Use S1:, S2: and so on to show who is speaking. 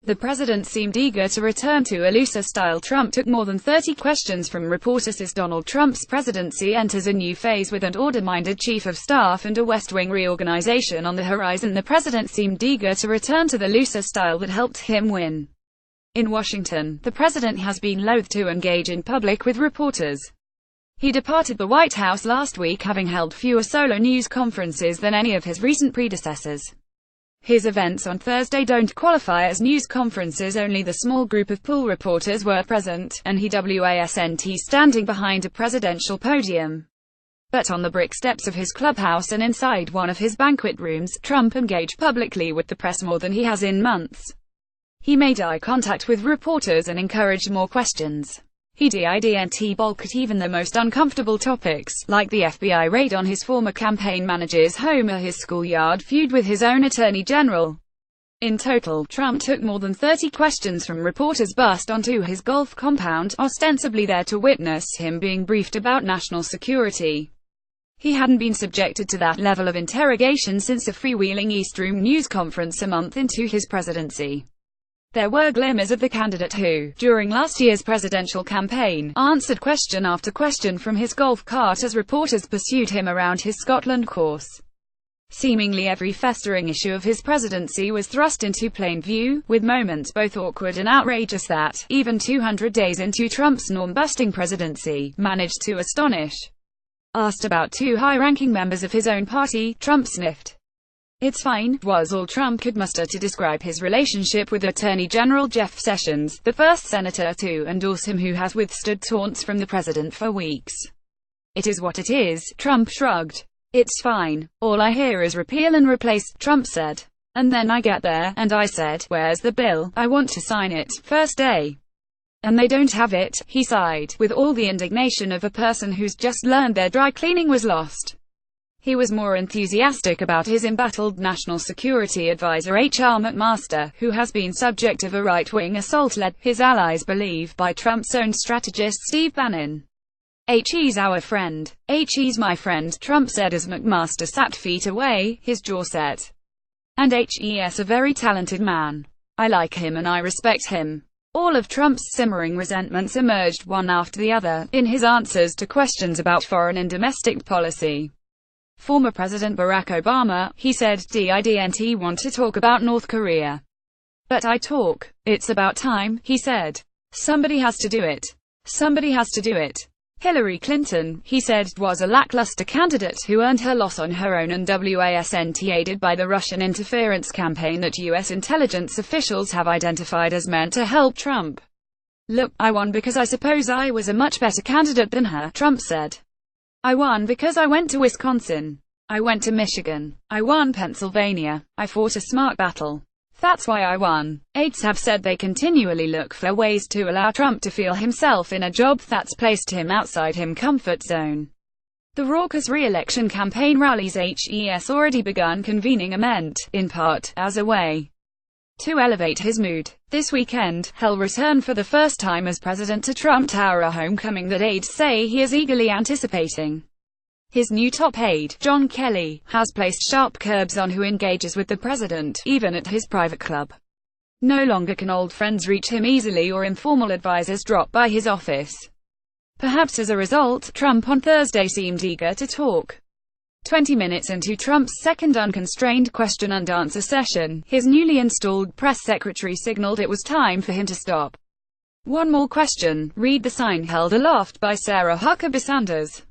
S1: The president seemed eager to return to a looser style. Trump took more than 30 questions from reporters as Donald Trump's presidency enters a new phase with an order-minded chief of staff and a West Wing reorganization on the horizon. The president seemed eager to return to the looser style that helped him win. In Washington, the president has been loath to engage in public with reporters. He departed the White House last week, having held fewer solo news conferences than any of his recent predecessors. His events on Thursday don't qualify as news conferences. Only the small group of pool reporters were present, and he wasn't standing behind a presidential podium. But on the brick steps of his clubhouse and inside one of his banquet rooms, Trump engaged publicly with the press more than he has in months. He made eye contact with reporters and encouraged more questions. He didn't balk at even the most uncomfortable topics, like the FBI raid on his former campaign manager's home or his schoolyard feud with his own attorney general. In total, Trump took more than 30 questions from reporters bussed onto his golf compound, ostensibly there to witness him being briefed about national security. He hadn't been subjected to that level of interrogation since a freewheeling East Room news conference a month into his presidency. There were glimmers of the candidate who, during last year's presidential campaign, answered question after question from his golf cart as reporters pursued him around his Scotland course. Seemingly every festering issue of his presidency was thrust into plain view, with moments both awkward and outrageous that, even 200 days into Trump's norm-busting presidency, managed to astonish. Asked about two high-ranking members of his own party, Trump sniffed. "It's fine," was all Trump could muster to describe his relationship with Attorney General Jeff Sessions, the first senator to endorse him who has withstood taunts from the president for weeks. "It is what it is," Trump shrugged. "It's fine. All I hear is repeal and replace," Trump said. "And then I get there, and I said, where's the bill? I want to sign it, first day. And they don't have it," he sighed, with all the indignation of a person who's just learned their dry cleaning was lost. He was more enthusiastic about his embattled National Security Advisor H.R. McMaster, who has been subject of a right-wing assault led, his allies believe, by Trump's own strategist Steve Bannon. "He's our friend. He's my friend," Trump said as McMaster sat feet away, his jaw set. "And he's a very talented man. I like him and I respect him." All of Trump's simmering resentments emerged one after the other, in his answers to questions about foreign and domestic policy. Former President Barack Obama, he said, didn't want to talk about North Korea. "But I talk. It's about time," he said. "Somebody has to do it. Somebody has to do it." Hillary Clinton, he said, was a lackluster candidate who earned her loss on her own and wasn't aided by the Russian interference campaign that U.S. intelligence officials have identified as meant to help Trump. "Look, I won because I suppose I was a much better candidate than her," Trump said. "I won because I went to Wisconsin. I went to Michigan. I won Pennsylvania. I fought a smart battle. That's why I won." Aides have said they continually look for ways to allow Trump to feel himself in a job that's placed him outside his comfort zone. The raucous re-election campaign rallies he's already begun convening meant, in part, as a way to elevate his mood. This weekend, he'll return for the first time as president to Trump Tower, a homecoming that aides say he is eagerly anticipating. His new top aide, John Kelly, has placed sharp curbs on who engages with the president, even at his private club. No longer can old friends reach him easily or informal advisors drop by his office. Perhaps as a result, Trump on Thursday seemed eager to talk. 20 minutes into Trump's second unconstrained question-and-answer session, his newly installed press secretary signaled it was time for him to stop. "One more question. Read the sign held aloft by Sarah Huckabee Sanders."